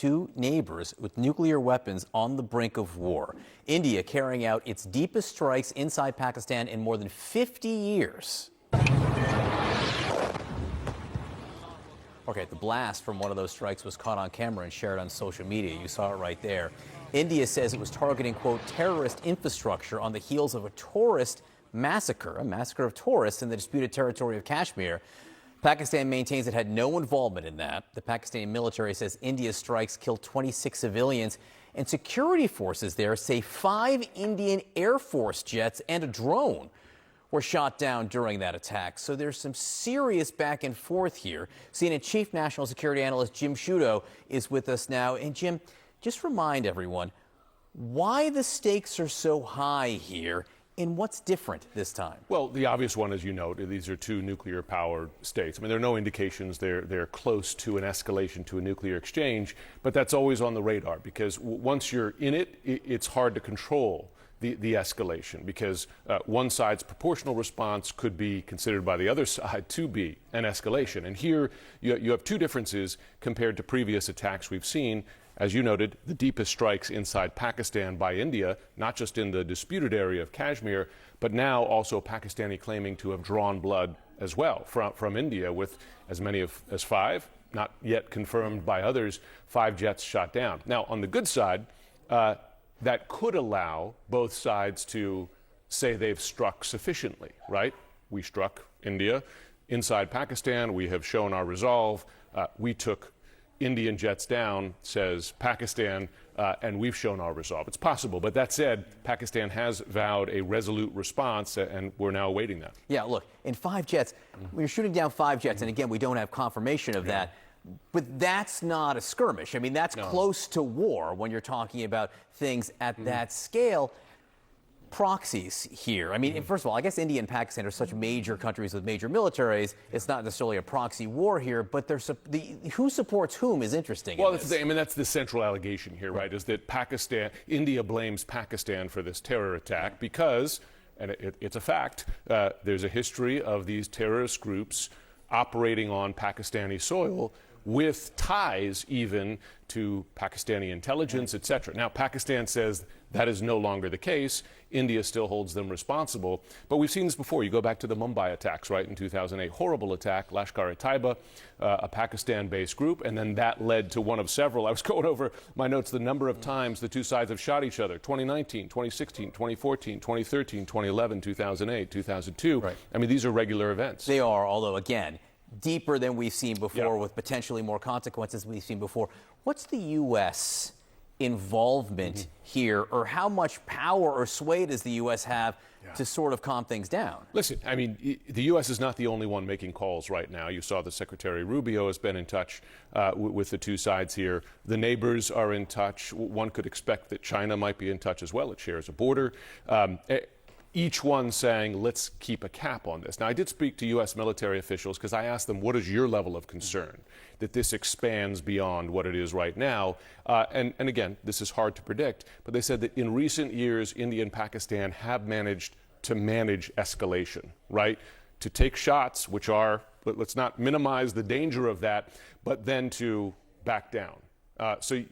two neighbors with nuclear weapons on the brink of war. India carrying out its deepest strikes inside Pakistan in more than 50 years. Okay, the blast from one of those strikes was caught on camera and shared on social media. You saw it right there. India says it was targeting, quote, terrorist infrastructure on the heels of a tourist massacre, a massacre of tourists in the disputed territory of Kashmir. Pakistan maintains it had no involvement in that. The Pakistani military says India's strikes killed 26 civilians, and security forces there say 5 Indian Air Force jets and a drone were shot down during that attack. So there's some serious back and forth here. CNN Chief National Security Analyst Jim Sciutto is with us now. And Jim, just remind everyone why the stakes are so high here and what's different this time. Well, the obvious one, as you note, these are two nuclear-powered states. I mean, there are no indications they're close to an escalation to a nuclear exchange, but that's always on the radar because once you're in it, it's hard to control the escalation because one side's proportional response could be considered by the other side to be an escalation. And here you have two differences compared to previous attacks we've seen. As you noted, the deepest strikes inside Pakistan by India, not just in the disputed area of Kashmir, but now also Pakistani claiming to have drawn blood as well from India with as many as 5, not yet confirmed by others, 5 jets shot down. Now, on the good side, that could allow both sides to say they've struck sufficiently, right? We struck India inside Pakistan. We have shown our resolve. We took Indian jets down, says Pakistan, and we've shown our resolve. It's possible, but that said, Pakistan has vowed a resolute response, and we're now awaiting that. Yeah, look, in 5 jets, when you're shooting down 5 jets, and again, we don't have confirmation of that, but that's not a skirmish. I mean, that's close to war when you're talking about things at that scale. Proxies here. I mean, first of all, I guess India and Pakistan are such major countries with major militaries. It's not necessarily a proxy war here, but there's who supports whom is interesting. Well, that's the central allegation here, right? Is that India blames Pakistan for this terror attack because, and it's a fact, there's a history of these terrorist groups operating on Pakistani soil with ties even to Pakistani intelligence, etc. Now, Pakistan says that is no longer the case. India still holds them responsible. But we've seen this before. You go back to the Mumbai attacks, right, in 2008. Horrible attack, Lashkar-e-Taiba, a Pakistan-based group, and then that led to one of several. I was going over my notes, the number of times the two sides have shot each other. 2019, 2016, 2014, 2013, 2011, 2008, 2002. Right. I mean, these are regular events. They are, although, again, deeper than we've seen before with potentially more consequences we've seen before. What's the U.S. involvement here, or how much power or sway does the U.S. have to sort of calm things down? Listen, I mean, the U.S. is not the only one making calls right now. You saw the Secretary Rubio has been in touch with the two sides here. The neighbors are in touch. One could expect that China might be in touch as well. It shares a border. Each one saying, let's keep a cap on this. Now, I did speak to U.S. military officials because I asked them, what is your level of concern that this expands beyond what it is right now? And again, this is hard to predict, but they said that in recent years, India and Pakistan have managed to manage escalation, right? To take shots, which are, let's not minimize the danger of that, but then to back down. So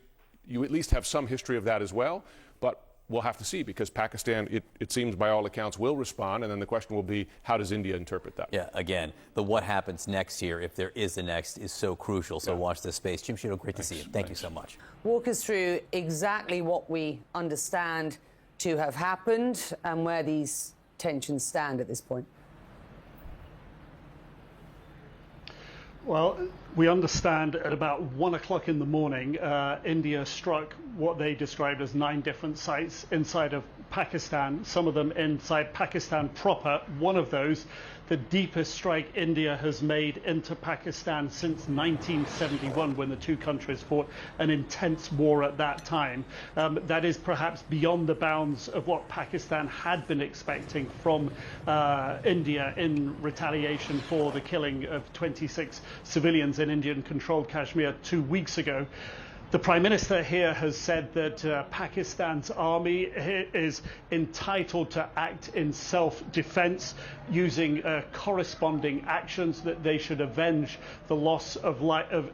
you at least have some history of that as well, but we'll have to see because Pakistan, it seems by all accounts, will respond. And then the question will be, how does India interpret that? Yeah, again, the what happens next here, if there is a next, is so crucial. So watch this space. Jim Sciutto, great to see you. Thank you so much. Walk us through exactly what we understand to have happened and where these tensions stand at this point. Well, we understand at about 1 o'clock in the morning, India struck what they described as 9 different sites inside of Pakistan, some of them inside Pakistan proper. One of those, the deepest strike India has made into Pakistan since 1971, when the two countries fought an intense war at that time. That is perhaps beyond the bounds of what Pakistan had been expecting from India in retaliation for the killing of 26 civilians in Indian-controlled Kashmir 2 weeks ago. The Prime Minister here has said that Pakistan's army is entitled to act in self-defense using corresponding actions, that they should avenge the loss of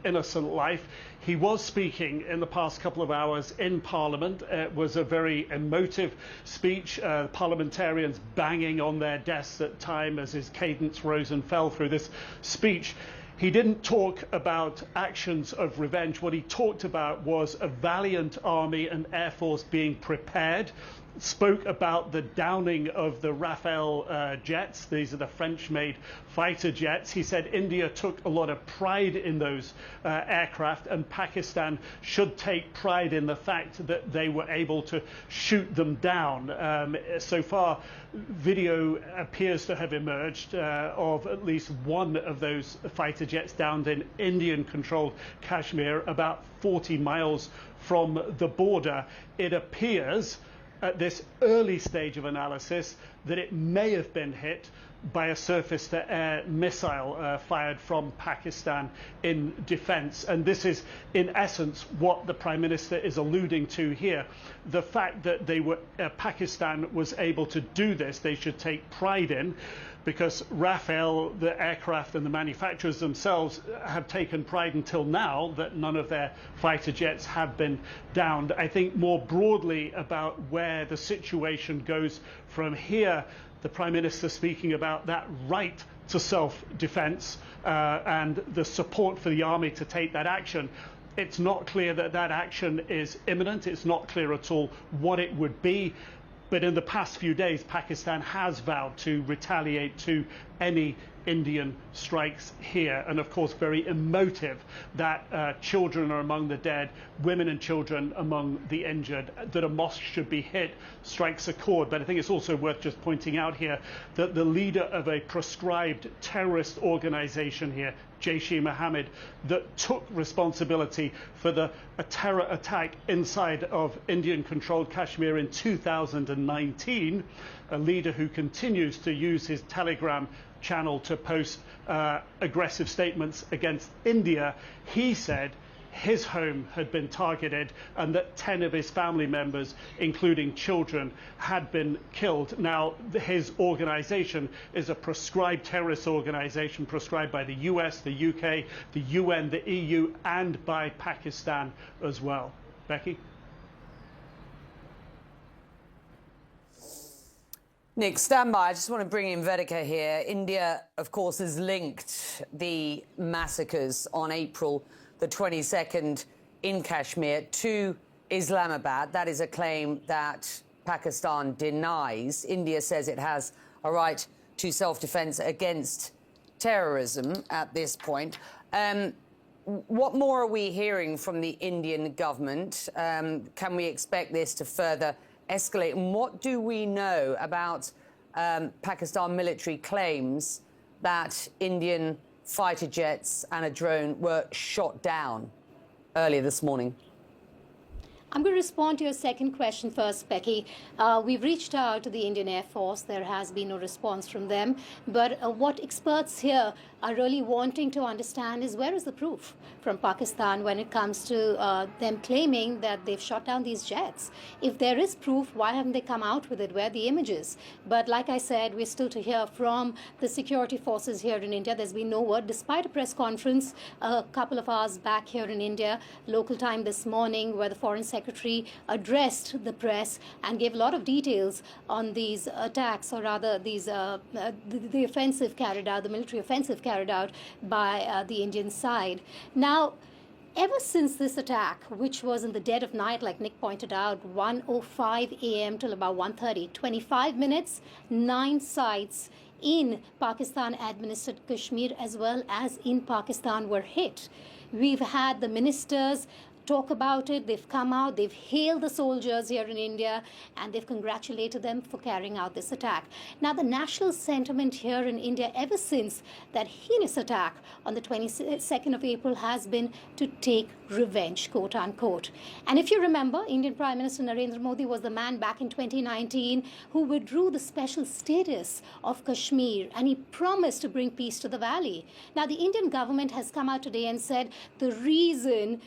innocent life. He was speaking in the past couple of hours in Parliament. It was a very emotive speech, parliamentarians banging on their desks at time as his cadence rose and fell through this speech. He didn't talk about actions of revenge. What he talked about was a valiant army and air force being prepared. Spoke about the downing of the Rafale jets. These are the French-made fighter jets. He said India took a lot of pride in those aircraft, and Pakistan should take pride in the fact that they were able to shoot them down. So far, video appears to have emerged of at least one of those fighter jets downed in Indian-controlled Kashmir, about 40 miles from the border. It appears at this early stage of analysis that it may have been hit by a surface-to-air missile fired from Pakistan in defence. And this is, in essence, what the Prime Minister is alluding to here. The fact that Pakistan was able to do this, they should take pride in, because Rafale, the aircraft and the manufacturers themselves have taken pride until now that none of their fighter jets have been downed. I think more broadly about where the situation goes from here, the Prime Minister speaking about that right to self-defence and the support for the army to take that action. It's not clear that that action is imminent. It's not clear at all what it would be. But in the past few days, Pakistan has vowed to retaliate to any Indian strikes here. And of course, very emotive that children are among the dead, women and children among the injured, that a mosque should be hit, strikes a chord. But I think it's also worth just pointing out here that the leader of a proscribed terrorist organization here, Jaish-e-Mohammed, that took responsibility for a terror attack inside of Indian-controlled Kashmir in 2019, a leader who continues to use his Telegram channel to post aggressive statements against India. He said his home had been targeted and that 10 of his family members, including children, had been killed. Now, his organization is a proscribed terrorist organization, proscribed by the US, the UK, the UN, the EU, and by Pakistan as well. Becky? Nick, stand by. I just want to bring in Vedika here. India, of course, has linked the massacres on April the 22nd in Kashmir to Islamabad. That is a claim that Pakistan denies. India says it has a right to self-defense against terrorism at this point. What more are we hearing from the Indian government? Can we expect this to further escalate? And what do we know about Pakistan military claims that Indian fighter jets and a drone were shot down earlier this morning? I'm going to respond to your second question first, Becky. We've reached out to the Indian Air Force. There has been no response from them. But what experts here are really wanting to understand is, where is the proof from Pakistan when it comes to them claiming that they've shot down these jets? If there is proof, why haven't they come out with it? Where are the images? But like I said, we're still to hear from the security forces here in India. There's been no word, despite a press conference a couple of hours back here in India, local time this morning, where the Foreign Secretary addressed the press and gave a lot of details on these attacks, or rather these the offensive carried out, the military offensive carried out by the Indian side. Now, ever since this attack, which was in the dead of night, like Nick pointed out, 1:05 a.m. till about 1:30, 25 minutes, 9 sites in Pakistan-administered Kashmir as well as in Pakistan were hit. We've had the ministers talk about it. They've come out, they've hailed the soldiers here in India, and they've congratulated them for carrying out this attack. Now, the national sentiment here in India ever since that heinous attack on the 22nd of April has been to take revenge, quote unquote. And if you remember, Indian Prime Minister Narendra Modi was the man back in 2019 who withdrew the special status of Kashmir, and he promised to bring peace to the valley. Now, the Indian government has come out today and said the reason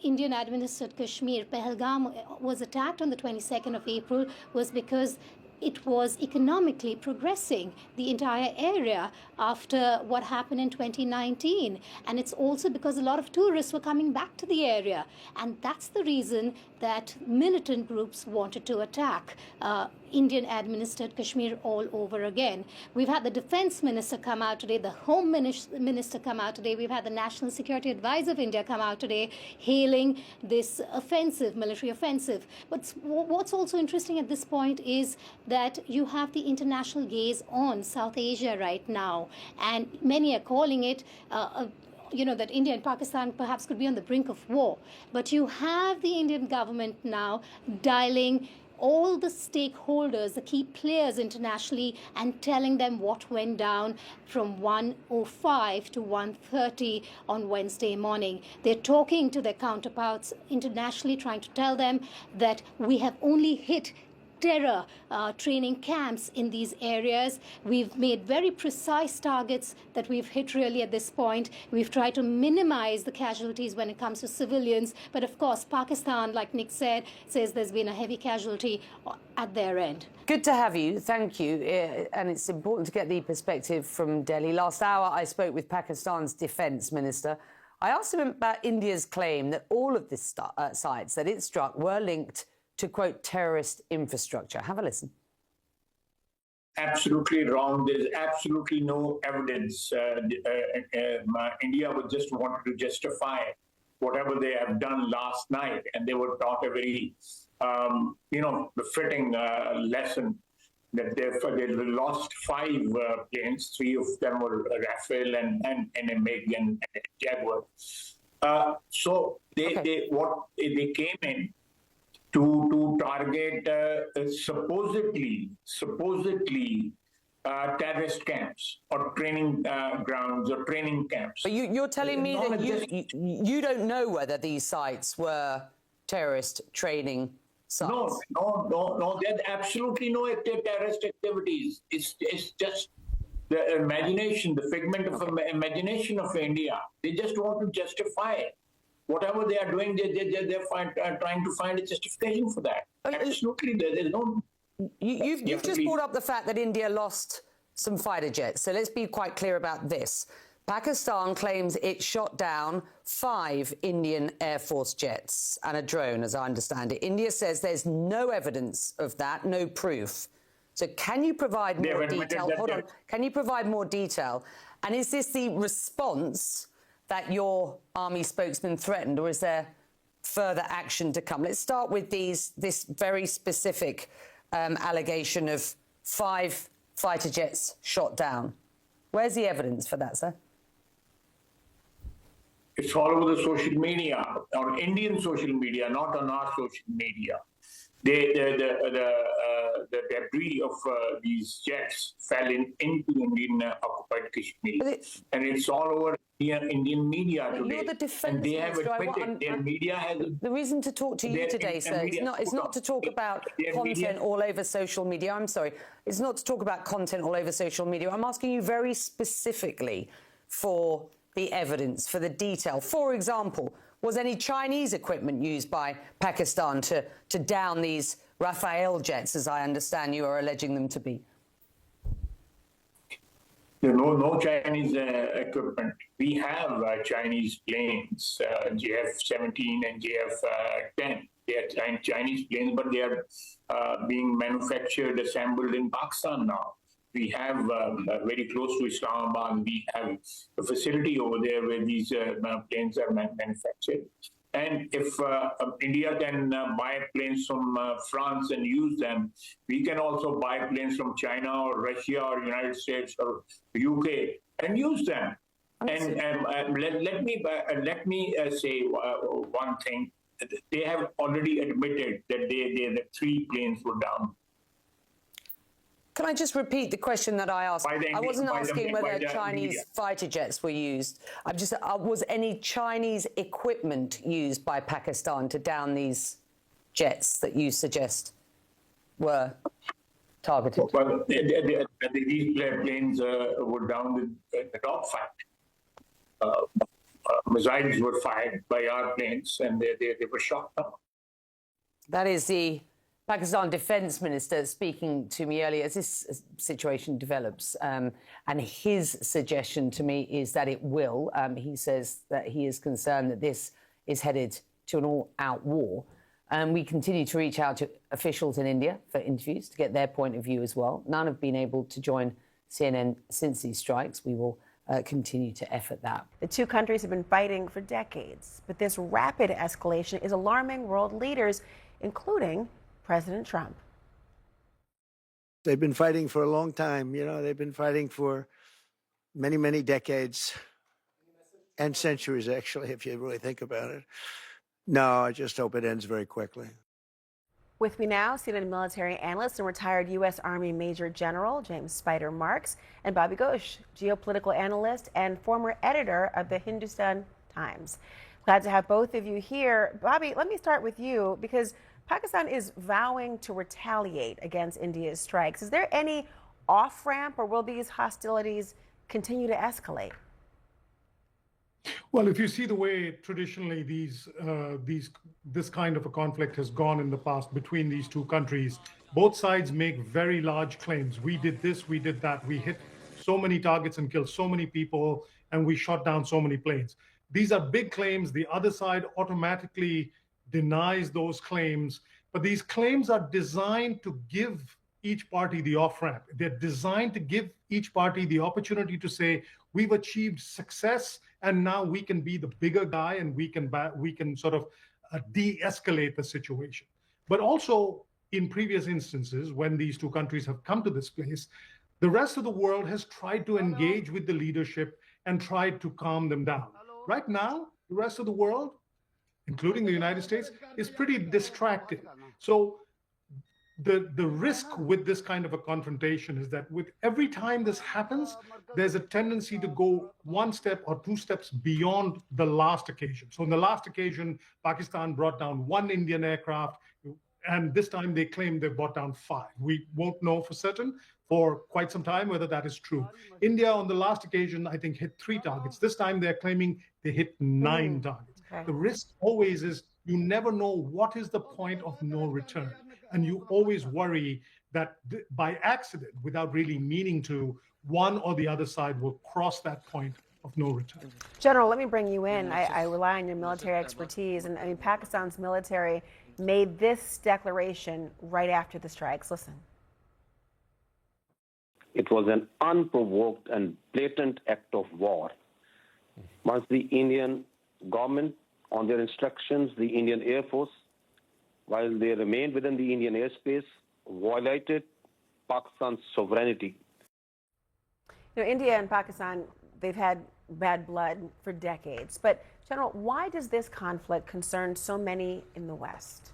Indian-administered Kashmir, Pahalgam, was attacked on the 22nd of April was because it was economically progressing, the entire area, after what happened in 2019. And it's also because a lot of tourists were coming back to the area. And that's the reason that militant groups wanted to attack Indian-administered Kashmir all over again. We've had the defense minister come out today, the home minister come out today, we've had the National Security Advisor of India come out today, hailing this offensive, military offensive. But what's also interesting at this point is that you have the international gaze on South Asia right now, and many are calling it that India and Pakistan perhaps could be on the brink of war. But you have the Indian government now dialing all the stakeholders, the key players internationally, and telling them what went down from 1:05 to 1:30 on Wednesday morning. They're talking to their counterparts internationally, trying to tell them that we have only hit terror training camps in these areas. We've made very precise targets that we've hit really at this point. We've tried to minimize the casualties when it comes to civilians. But of course, Pakistan, like Nick said, says there's been a heavy casualty at their end. Good to have you. Thank you. And it's important to get the perspective from Delhi. Last hour, I spoke with Pakistan's defense minister. I asked him about India's claim that all of the sites that it struck were linked to, quote, terrorist infrastructure. Have a listen. Absolutely wrong. There's absolutely no evidence. India would just want to justify whatever they have done last night, and they were taught a very, befitting lesson that they lost 5 planes. 3 of them were Rafale and a MiG and a Jaguar. So they came in to target supposedly terrorist camps or training grounds or training camps. But you're telling me that you don't know whether these sites were terrorist training sites? No. There's absolutely no terrorist activities. It's just the imagination, the figment of imagination of India. They just want to justify it. Whatever they are doing, they're trying to find a justification for that. Absolutely, there's no... You've just brought up the fact that India lost some fighter jets. So let's be quite clear about this. Pakistan claims it shot down 5 Indian Air Force jets and a drone, as I understand it. India says there's no evidence of that, no proof. So can you provide more detail? Hold on. Can you provide more detail? And is this the response that your army spokesman threatened, or is there further action to come? Let's start with this very specific allegation of 5 fighter jets shot down. Where's the evidence for that, sir? It's all over the social media, on Indian social media, not on our social media. The debris of these jets fell into Indian occupied Kashmir, and it's all over Indian media today. You're the defense and they have minister. admitted their media has... The reason to talk to you today, sir, it's not to talk about content all over social media. I'm sorry. It's not to talk about content all over social media. I'm asking you very specifically for the evidence, for the detail. For example, was any Chinese equipment used by Pakistan to down these Rafale jets, as I understand you are alleging them to be? No Chinese equipment. We have Chinese planes, JF-17 and JF-10. They are Chinese planes, but they are being manufactured, assembled in Pakistan now. We have very close to Islamabad, we have a facility over there where these planes are manufactured. And if India can buy planes from France and use them, we can also buy planes from China or Russia or United States or UK and use them. And let me say one thing. They have already admitted that the 3 planes were down. Can I just repeat the question that I asked? I wasn't asking whether Chinese fighter jets were used. I'm just, was any Chinese equipment used by Pakistan to down these jets that you suggest were targeted? Well, these planes were down with the dogfight. missiles were fired by our planes, and they were shot down. That is the Pakistan Defence Minister speaking to me earlier as this situation develops. And his suggestion to me is that it will. He says that he is concerned that this is headed to an all-out war. We continue to reach out to officials in India for interviews to get their point of view as well. None have been able to join CNN since these strikes. We will continue to effort that. The two countries have been fighting for decades, but this rapid escalation is alarming world leaders, including President Trump. They've been fighting for a long time. You know, they've been fighting for many, many decades and centuries, actually, if you really think about it. No, I just hope it ends very quickly. With me now, CNN military analyst and retired U.S. Army Major General James Spider Marks, and Bobby Ghosh, geopolitical analyst and former editor of the Hindustan Times. Glad to have both of you here. Bobby, let me start with you, because Pakistan is vowing to retaliate against India's strikes. Is there any off-ramp, or will these hostilities continue to escalate? Well, if you see the way traditionally this kind of a conflict has gone in the past between these two countries, both sides make very large claims. We did this, we did that. We hit so many targets and killed so many people, and we shot down so many planes. These are big claims. The other side automatically denies those claims, but these claims are designed to give each party the off-ramp. They're designed to give each party the opportunity to say, we've achieved success, and now we can be the bigger guy, and we can sort of de-escalate the situation. But also, in previous instances, when these two countries have come to this place, the rest of the world has tried to engage with the leadership and tried to calm them down. Right now, the rest of the world, including the United States, is pretty distracted. So the risk with this kind of a confrontation is that with every time this happens, there's a tendency to go one step or two steps beyond the last occasion. So in the last occasion, Pakistan brought down one Indian aircraft, and this time they claim they brought down 5. We won't know for certain for quite some time whether that is true. India, on the last occasion, I think hit 3 targets. This time they're claiming they hit 9 targets. Okay. The risk always is you never know what is the point of no return. And you always worry that by accident, without really meaning to, one or the other side will cross that point of no return. General, let me bring you in. I rely on your military expertise. And I mean, Pakistan's military made this declaration right after the strikes. Listen. It was an unprovoked and blatant act of war. Once the Indian government, on their instructions, the Indian Air Force, while they remained within the Indian airspace, violated Pakistan's sovereignty. You know, India and Pakistan, they've had bad blood for decades. But, General, why does this conflict concern so many in the West?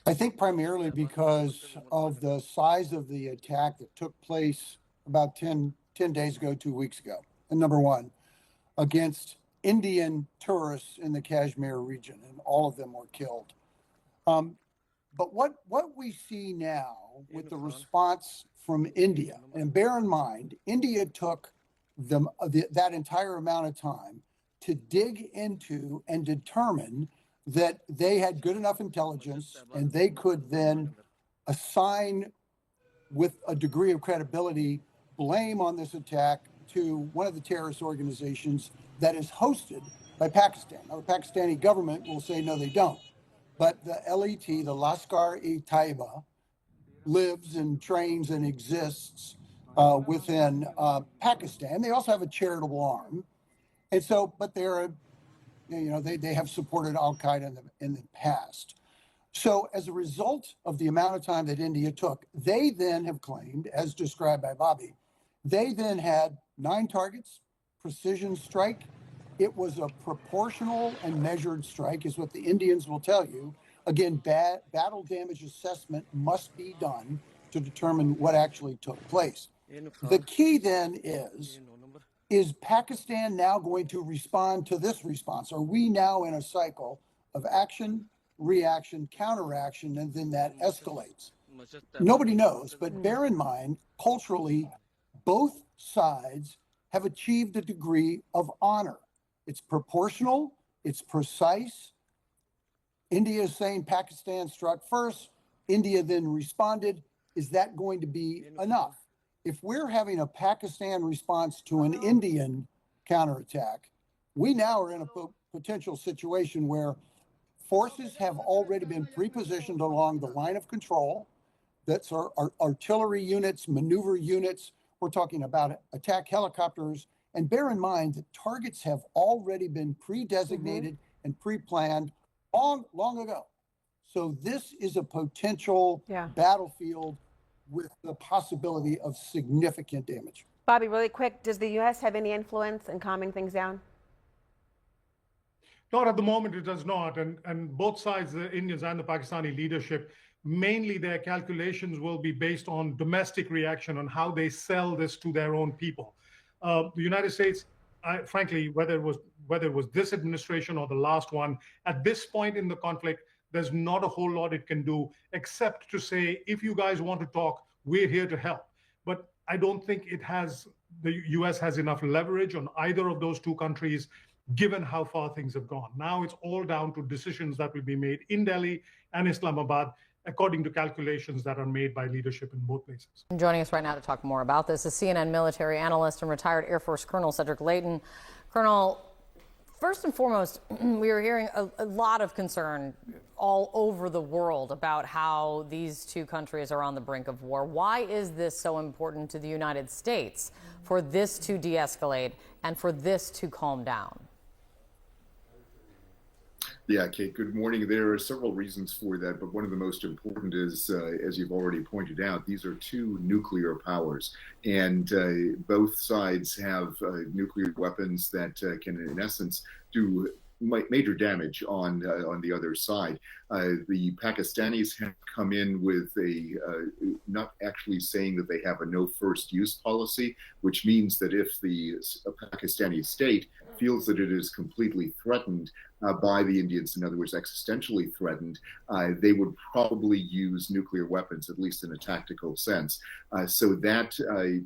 I think primarily because of the size of the attack that took place about 10 days ago, 2 weeks ago. And number one, against Indian tourists in the Kashmir region, and all of them were killed. But what we see now with the response from India, and bear in mind, India took that entire amount of time to dig into and determine that they had good enough intelligence, and they could then assign, with a degree of credibility, blame on this attack to one of the terrorist organizations that is hosted by Pakistan. Now, the Pakistani government will say, no, they don't. But the LET, the Lashkar-e-Taiba, lives and trains and exists within Pakistan. They also have a charitable arm. And so, but they're, they have supported Al-Qaeda in the past. So as a result of the amount of time that India took, they then have claimed, as described by Bobby, they then had 9 targets, precision strike. It was a proportional and measured strike, is what the Indians will tell you. Again, battle damage assessment must be done to determine what actually took place. The key then is Pakistan now going to respond to this response? Are we now in a cycle of action, reaction, counteraction, and then that escalates? Nobody knows, but bear in mind, culturally, both sides have achieved a degree of honor. It's proportional, it's precise. India is saying Pakistan struck first, India then responded. Is that going to be enough? If we're having a Pakistan response to an Indian counterattack, we now are in a potential situation where forces have already been pre-positioned along the line of control. That's our artillery units, maneuver units. We're talking about attack helicopters. And bear in mind that targets have already been pre-designated and pre-planned long ago. So this is a potential battlefield with the possibility of significant damage. Bobby, really quick, does the U.S. have any influence in calming things down? Not at the moment, it does not. And both sides, the Indians and the Pakistani leadership, mainly their calculations will be based on domestic reaction, on how they sell this to their own people. The United States, frankly, whether it was this administration or the last one, at this point in the conflict, there's not a whole lot it can do except to say, if you guys want to talk, we're here to help. But I don't think the U.S. has enough leverage on either of those two countries, given how far things have gone. Now it's all down to decisions that will be made in Delhi and Islamabad, according to calculations that are made by leadership in both places. Joining us right now to talk more about this is CNN military analyst and retired Air Force Colonel Cedric Leighton. Colonel, first and foremost, we are hearing a lot of concern all over the world about how these two countries are on the brink of war. Why is this so important to the United States for this to de-escalate and for this to calm down? Yeah, Kate, good morning. There are several reasons for that, but one of the most important is, as you've already pointed out, these are two nuclear powers, and both sides have nuclear weapons that can, in essence, do major damage on the other side. The Pakistanis have come in with not actually saying that they have a no first use policy, which means that if the Pakistani state feels that it is completely threatened by the Indians, in other words, existentially threatened, they would probably use nuclear weapons, at least in a tactical sense. So that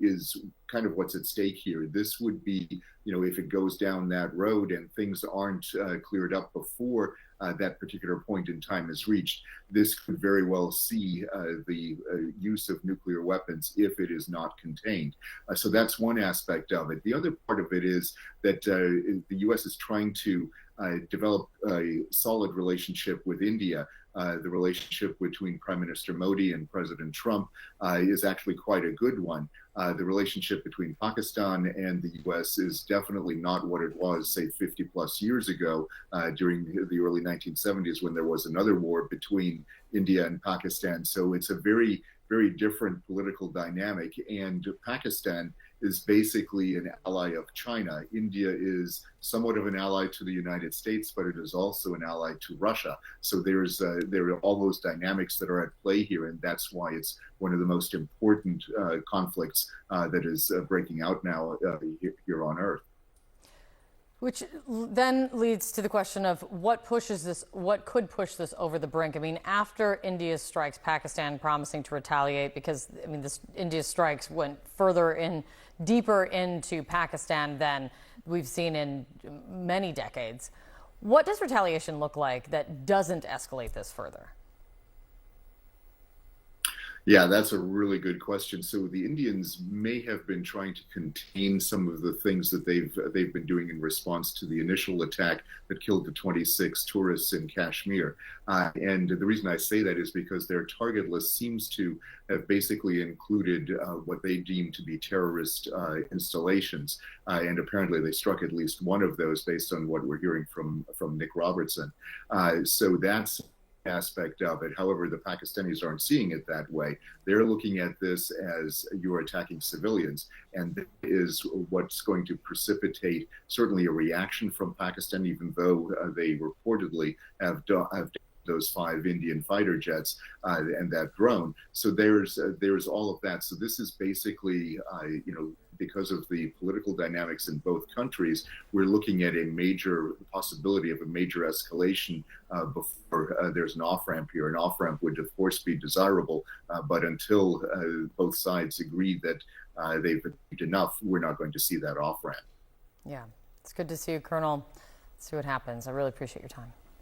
is kind of what's at stake here. This would be, if it goes down that road and things aren't cleared up before that particular point in time is reached, this could very well see the use of nuclear weapons if it is not contained. So that's one aspect of it. The other part of it is that the U.S. is trying to develop a solid relationship with India. The relationship between Prime Minister Modi and President Trump is actually quite a good one. The relationship between Pakistan and the U.S. is definitely not what it was, say, 50 plus years ago during the early 1970s when there was another war between India and Pakistan. So it's a very, very different political dynamic. And Pakistan is basically an ally of China. India is somewhat of an ally to the United States, but it is also an ally to Russia. So there are all those dynamics that are at play here, and that's why it's one of the most important conflicts that is breaking out now here on Earth. Which then leads to the question of what could push this over the brink? I mean, after India's strikes, Pakistan promising to retaliate because, India's strikes went deeper into Pakistan than we've seen in many decades. What does retaliation look like that doesn't escalate this further? Yeah, that's a really good question. So the Indians may have been trying to contain some of the things that they've been doing in response to the initial attack that killed the 26 tourists in Kashmir. And the reason I say that is because their target list seems to have basically included what they deem to be terrorist installations. And apparently they struck at least one of those based on what we're hearing from Nick Robertson. So that's aspect of it. However, the Pakistanis aren't seeing it that way. They're looking at this as you're attacking civilians, and that is what's going to precipitate certainly a reaction from Pakistan, even though they reportedly have those 5 Indian fighter jets and that drone. So there's all of that. So this is basically, because of the political dynamics in both countries, we're looking at a major possibility of a major escalation before there's an off-ramp here. An off-ramp would, of course, be desirable, but until both sides agree that they've achieved enough, we're not going to see that off-ramp. Yeah, it's good to see you, Colonel. Let's see what happens. I really appreciate your time.